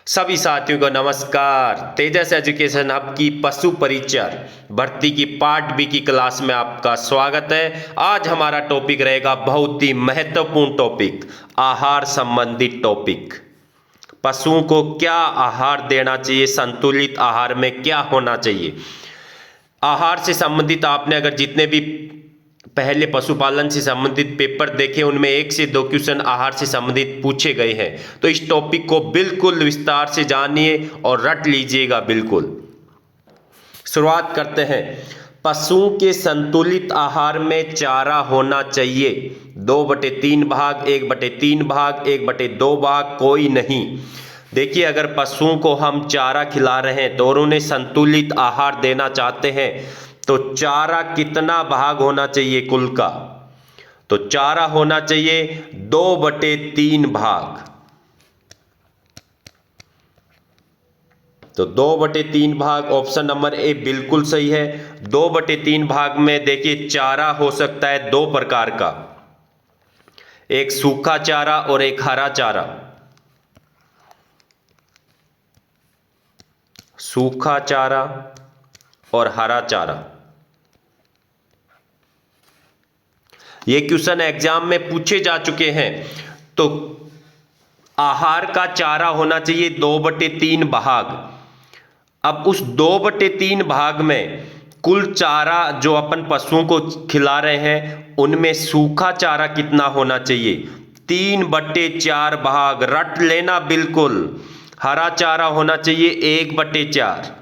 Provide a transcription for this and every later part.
सभी साथियों को नमस्कार। तेजस एजुकेशन हब की पशु परिचर भर्ती की पार्ट बी की क्लास में आपका स्वागत है। आज हमारा टॉपिक रहेगा बहुत ही महत्वपूर्ण टॉपिक, आहार संबंधित टॉपिक। पशुओं को क्या आहार देना चाहिए, संतुलित आहार में क्या होना चाहिए। आहार से संबंधित आपने अगर जितने भी पहले पशुपालन से संबंधित पेपर देखे उनमें 1 से 2 क्वेश्चन आहार से संबंधित पूछे गए हैं। तो इस टॉपिक को बिल्कुल विस्तार से जानिए और रट लीजिएगा बिल्कुल। शुरुआत करते हैं। पशुओं के संतुलित आहार में चारा होना चाहिए 2/3 भाग, 1/3 भाग, 1/2 भाग, कोई नहीं। देखिए, अगर पशुओं को हम चारा खिला रहे हैं तो और उन्हें संतुलित आहार देना चाहते हैं तो चारा कितना भाग होना चाहिए कुल का? तो चारा होना चाहिए 2/3 भाग। तो 2/3 भाग ऑप्शन नंबर ए बिल्कुल सही है। 2/3 भाग में देखिए चारा हो सकता है 2 प्रकार का, एक सूखा चारा और एक हरा चारा। सूखा चारा और हरा चारा, ये क्वेश्चन एग्जाम में पूछे जा चुके हैं। तो आहार का चारा होना चाहिए 2/3 भाग। अब उस 2/3 भाग में कुल चारा जो अपन पशुओं को खिला रहे हैं उनमें सूखा चारा कितना होना चाहिए? 3/4 भाग। रट लेना बिल्कुल। हरा चारा होना चाहिए 1/4।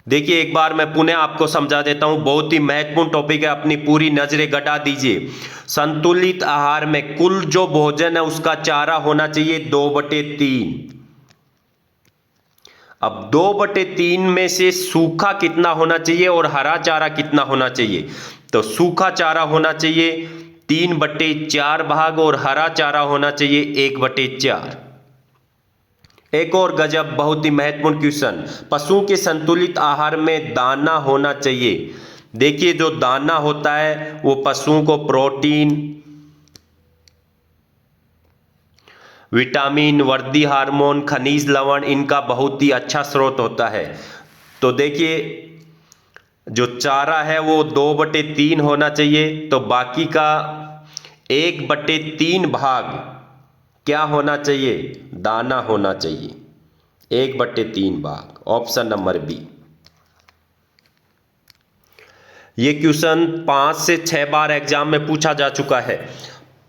देखिए, एक बार मैं पुनः आपको समझा देता हूं, बहुत ही महत्वपूर्ण टॉपिक है, अपनी पूरी नजरें गड़ा दीजिए। संतुलित आहार में कुल जो भोजन है उसका चारा होना चाहिए 2/3। अब 2/3 में से सूखा कितना होना चाहिए और हरा चारा कितना होना चाहिए? तो सूखा चारा होना चाहिए 3/4 भाग और हरा चारा होना चाहिए 1/4। एक और गजब, बहुत ही महत्वपूर्ण क्वेश्चन, पशुओं के संतुलित आहार में दाना होना चाहिए। देखिए, जो दाना होता है वो पशुओं को प्रोटीन, विटामिन, वृद्धि हार्मोन, खनिज लवण, इनका बहुत ही अच्छा स्रोत होता है। तो देखिए, जो चारा है वो 2/3 होना चाहिए, तो बाकी का 1/3 भाग क्या होना चाहिए? दाना होना चाहिए 1/3 भाग। Option number B. ये क्वेश्चन 5 से 6 बार एग्जाम में पूछा जा चुका है।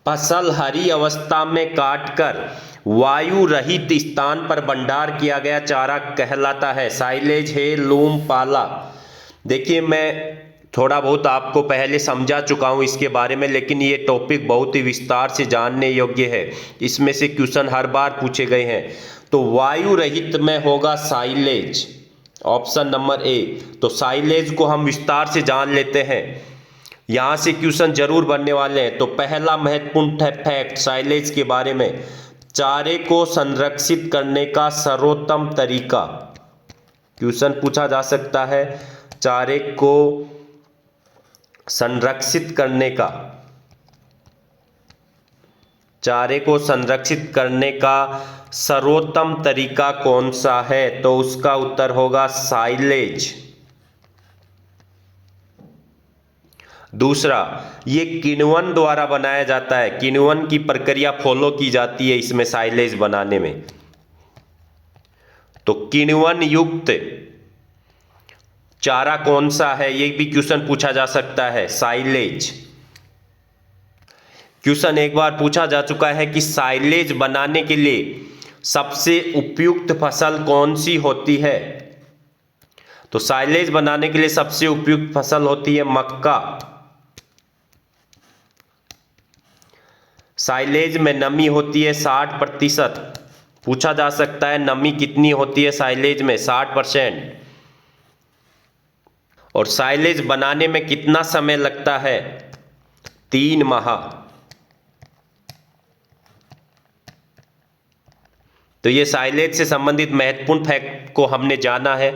फसल हरी अवस्था में काटकर वायु रहित स्थान पर भंडार किया गया चारा कहलाता है। साइलेज है, लूम, पाला। देखिए, मैं थोड़ा बहुत आपको पहले समझा चुका हूं इसके बारे में, लेकिन ये टॉपिक बहुत ही विस्तार से जानने योग्य है। इसमें से क्वेश्चन हर बार पूछे गए हैं। तो वायु रहित में होगा साइलेज, ऑप्शन नंबर ए। तो साइलेज को हम विस्तार से जान लेते हैं, यहां से क्वेश्चन जरूर बनने वाले हैं। तो पहला महत्वपूर्ण फैक्ट साइलेज के बारे में, चारे को संरक्षित करने का सर्वोत्तम तरीका। क्वेश्चन पूछा जा सकता है, चारे को संरक्षित करने का, चारे को संरक्षित करने का सर्वोत्तम तरीका कौन सा है? तो उसका उत्तर होगा साइलेज। दूसरा, ये किण्वन द्वारा बनाया जाता है, किण्वन की प्रक्रिया फॉलो की जाती है इसमें साइलेज बनाने में। तो किण्वन युक्त चारा कौन सा है, ये भी क्वेश्चन पूछा जा सकता है, साइलेज। क्वेश्चन एक बार पूछा जा चुका है कि साइलेज बनाने के लिए सबसे उपयुक्त फसल कौन सी होती है? तो साइलेज बनाने के लिए सबसे उपयुक्त फसल होती है मक्का। साइलेज में नमी होती है 60%। पूछा जा सकता है नमी कितनी होती है साइलेज में? 60%। और साइलेज बनाने में कितना समय लगता है? 3 माह। तो ये साइलेज से संबंधित महत्वपूर्ण फैक्ट को हमने जाना है।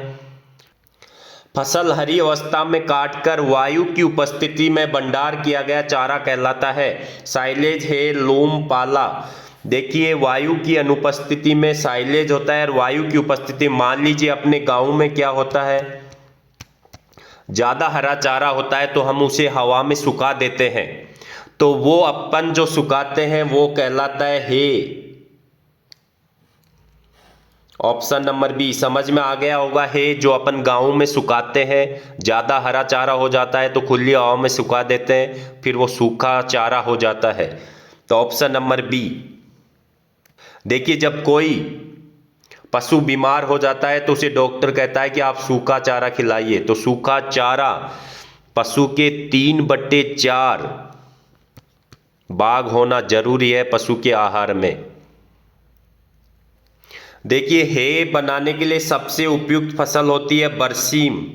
फसल हरी अवस्था में काटकर वायु की उपस्थिति में भंडार किया गया चारा कहलाता है साइलेज, है, लूम, पाला। देखिए वायु की अनुपस्थिति में साइलेज होता है और वायु की उपस्थिति, मान लीजिए अपने गांव में क्या होता है, ज़्यादा हरा चारा होता है तो हम उसे हवा में सुखा देते हैं, तो वो अपन जो सुखाते हैं वो कहलाता है हे। ऑप्शन नंबर बी समझ में आ गया होगा, हे जो अपन गाँव में सुखाते हैं, ज़्यादा हरा चारा हो जाता है तो खुली हवा में सुखा देते हैं, फिर वो सूखा चारा हो जाता है। तो ऑप्शन नंबर बी। देखिए जब कोई पशु बीमार हो जाता है तो उसे डॉक्टर कहता है कि आप सूखा चारा खिलाइए, तो सूखा चारा पशु के 3/4 भाग होना जरूरी है पशु के आहार में। देखिए हे बनाने के लिए सबसे उपयुक्त फसल होती है बरसीम।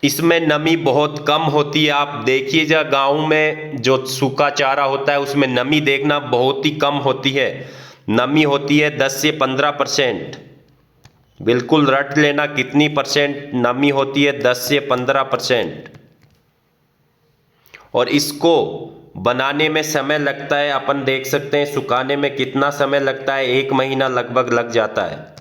इसमें नमी बहुत कम होती है। आप देखिएगा गांव में जो सूखा चारा होता है उसमें नमी देखना बहुत ही कम होती है, नमी होती है 10 से 15%। बिल्कुल रट लेना कितनी परसेंट नमी होती है, 10 से 15%। और इसको बनाने में समय लगता है, अपन देख सकते हैं सुखाने में कितना समय लगता है, 1 महीना लगभग लग जाता है।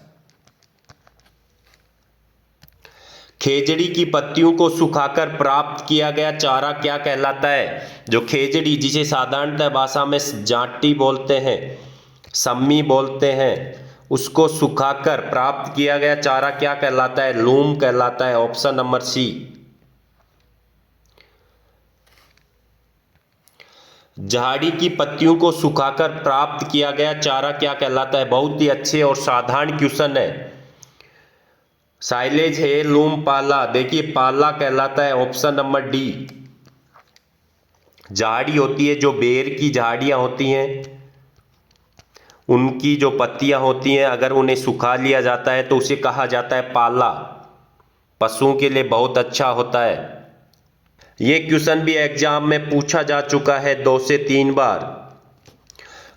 खेजड़ी की पत्तियों को सुखाकर प्राप्त किया गया चारा क्या कहलाता है? जो खेजड़ी, जिसे साधारणतः भाषा में जांटी बोलते हैं, सम्मी बोलते हैं, उसको सुखाकर प्राप्त किया गया चारा क्या कहलाता है? लूम कहलाता है। Option number C. झाड़ी की पत्तियों को सुखाकर प्राप्त किया गया चारा क्या कहलाता है? बहुत ही अच्छे और साधारण क्वेश्चन है। साइलेज है, लूम, पाला। देखिए पाला कहलाता है। Option number D. झाड़ी होती है, जो बेर की झाड़ियां होती हैं, उनकी जो पत्तियां होती हैं, अगर उन्हें सुखा लिया जाता है तो उसे कहा जाता है पाला। पशुओं के लिए बहुत अच्छा होता है। ये क्वेश्चन भी एग्जाम में पूछा जा चुका है 2 से 3 बार।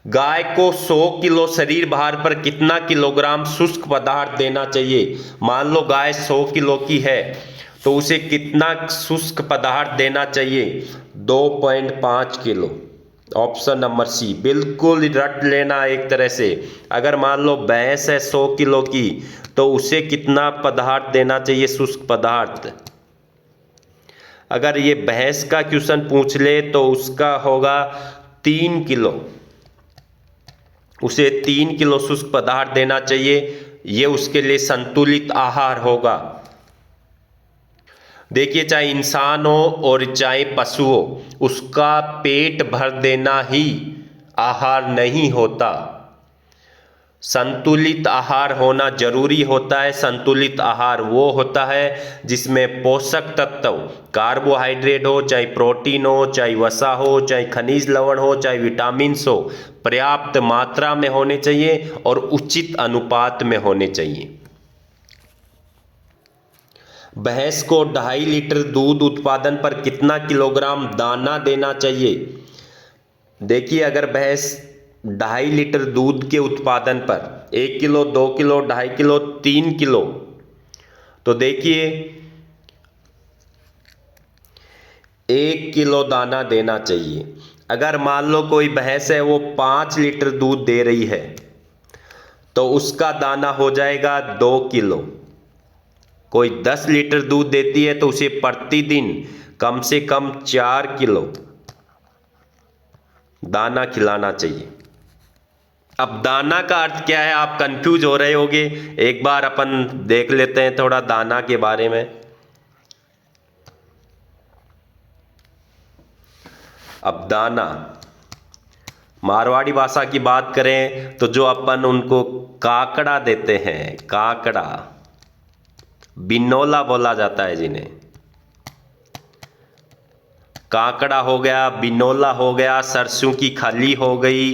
गाय को 100 किलो शरीर भार पर कितना किलोग्राम शुष्क पदार्थ देना चाहिए? मान लो गाय 100 किलो की है तो उसे कितना शुष्क पदार्थ देना चाहिए? 2.5 किलो। ऑप्शन नंबर सी। बिल्कुल रट लेना एक तरह से। अगर मान लो भैंस है 100 किलो की तो उसे कितना पदार्थ देना चाहिए, शुष्क पदार्थ? अगर ये भैंस का क्वेश्चन पूछ ले तो उसका होगा 3 किलो। उसे 3 किलो शुष्क पदार्थ देना चाहिए। ये उसके लिए संतुलित आहार होगा। देखिए चाहे इंसान हो और चाहे पशु हो, उसका पेट भर देना ही आहार नहीं होता। संतुलित आहार होना जरूरी होता है। संतुलित आहार वो होता है जिसमें पोषक तत्व, कार्बोहाइड्रेट हो, चाहे प्रोटीन हो, चाहे वसा हो, चाहे खनिज लवण हो, चाहे विटामिन्स हो, पर्याप्त मात्रा में होने चाहिए और उचित अनुपात में होने चाहिए। भैंस को 2.5 लीटर दूध उत्पादन पर कितना किलोग्राम दाना देना चाहिए? देखिए अगर भैंस 2.5 लीटर दूध के उत्पादन पर 1 किलो, 2 किलो, 2.5 किलो, 3 किलो, तो देखिए 1 किलो दाना देना चाहिए। अगर मान लो कोई भैंस है वो 5 लीटर दूध दे रही है तो उसका दाना हो जाएगा 2 किलो। कोई 10 लीटर दूध देती है तो उसे प्रतिदिन कम से कम 4 किलो दाना खिलाना चाहिए। अब दाना का अर्थ क्या है, आप कंफ्यूज हो रहे होंगे। एक बार अपन देख लेते हैं थोड़ा दाना के बारे में। अब दाना, मारवाड़ी भाषा की बात करें तो जो अपन उनको काकड़ा देते हैं, काकड़ा, बिनोला बोला जाता है जिन्हें, काकड़ा हो गया, बिनोला हो गया, सरसों की खली हो गई,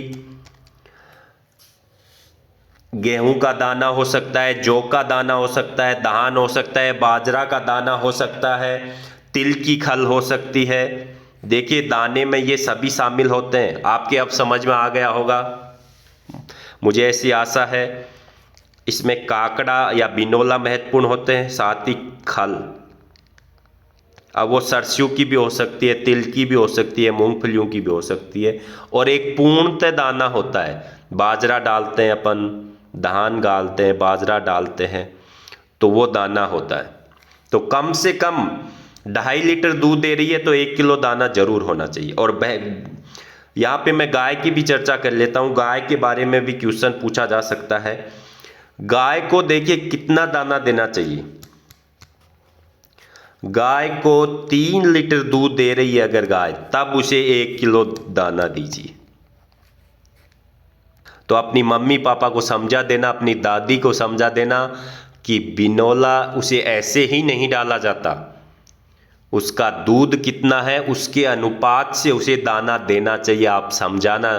गेहूं का दाना हो सकता है, जौ का दाना हो सकता है, धान हो सकता है, बाजरा का दाना हो सकता है, तिल की खल हो सकती है। देखिए दाने में ये सभी शामिल होते हैं। आपके अब समझ में आ गया होगा, मुझे ऐसी आशा है। इसमें काकड़ा या बिनोला महत्वपूर्ण होते हैं, साथ ही खल। अब वो सरसों की भी हो सकती है, तिल की भी हो सकती है, मूंगफलियों की भी हो सकती है। और एक पूर्णतः दाना होता है, बाजरा डालते हैं अपन, धान डालते हैं, बाजरा डालते हैं, तो वो दाना होता है। तो कम से कम 2.5 लीटर दूध दे रही है तो 1 किलो दाना जरूर होना चाहिए। और यहाँ पे मैं गाय की भी चर्चा कर लेता हूँ। गाय के बारे में भी क्वेश्चन पूछा जा सकता है। गाय को देखिए कितना दाना देना चाहिए। गाय को 3 लीटर दूध दे रही है अगर गाय, तब उसे 1 किलो दाना दीजिए। तो अपनी मम्मी पापा को समझा देना, अपनी दादी को समझा देना कि बिनौला उसे ऐसे ही नहीं डाला जाता, उसका दूध कितना है उसके अनुपात से उसे दाना देना चाहिए। आप समझाना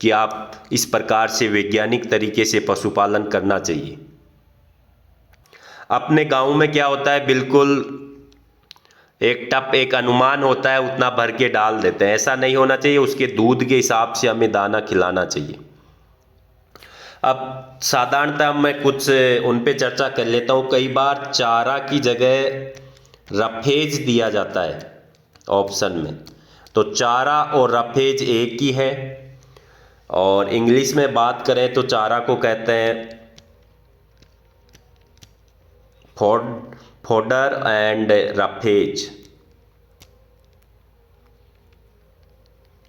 कि आप इस प्रकार से वैज्ञानिक तरीके से पशुपालन करना चाहिए। अपने गांव में क्या होता है, बिल्कुल एक टप एक अनुमान होता है, उतना भर के डाल देते हैं। ऐसा नहीं होना चाहिए, उसके दूध के हिसाब से हमें दाना खिलाना चाहिए। अब साधारणतः मैं कुछ उन पे चर्चा कर लेता हूँ। कई बार चारा की जगह रफेज दिया जाता है ऑप्शन में, तो चारा और रफेज एक ही है। और इंग्लिश में बात करें तो चारा को कहते हैं फोडर एंड रफेज।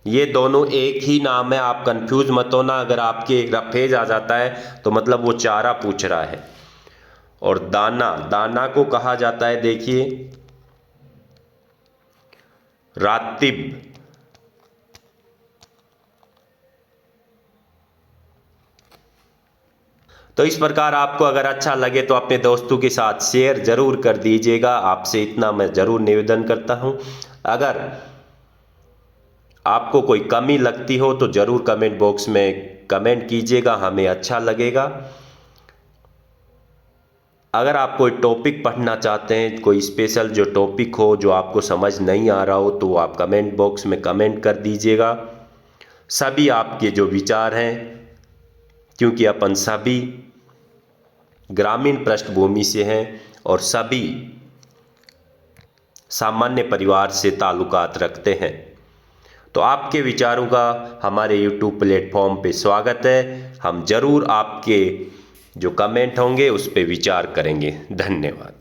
ये दोनों एक ही नाम है, आप कंफ्यूज मत होना। अगर आपके रफेज आ जाता है तो मतलब वो चारा पूछ रहा है। और दाना, दाना को कहा जाता है देखिए रातिब। तो इस प्रकार आपको अगर अच्छा लगे तो अपने दोस्तों के साथ शेयर जरूर कर दीजिएगा। आपसे इतना मैं जरूर निवेदन करता हूं। अगर आपको कोई कमी लगती हो तो जरूर कमेंट बॉक्स में कमेंट कीजिएगा, हमें अच्छा लगेगा। अगर आप कोई टॉपिक पढ़ना चाहते हैं, कोई स्पेशल जो टॉपिक हो जो आपको समझ नहीं आ रहा हो, तो आप कमेंट बॉक्स में कमेंट कर दीजिएगा। सभी आपके जो विचार हैं, क्योंकि अपन सभी ग्रामीण पृष्ठभूमि से हैं और सभी सामान्य परिवार से ताल्लुकात रखते हैं, तो आपके विचारों का हमारे YouTube प्लेटफॉर्म पे स्वागत है। हम जरूर आपके जो कमेंट होंगे उस पे विचार करेंगे। धन्यवाद।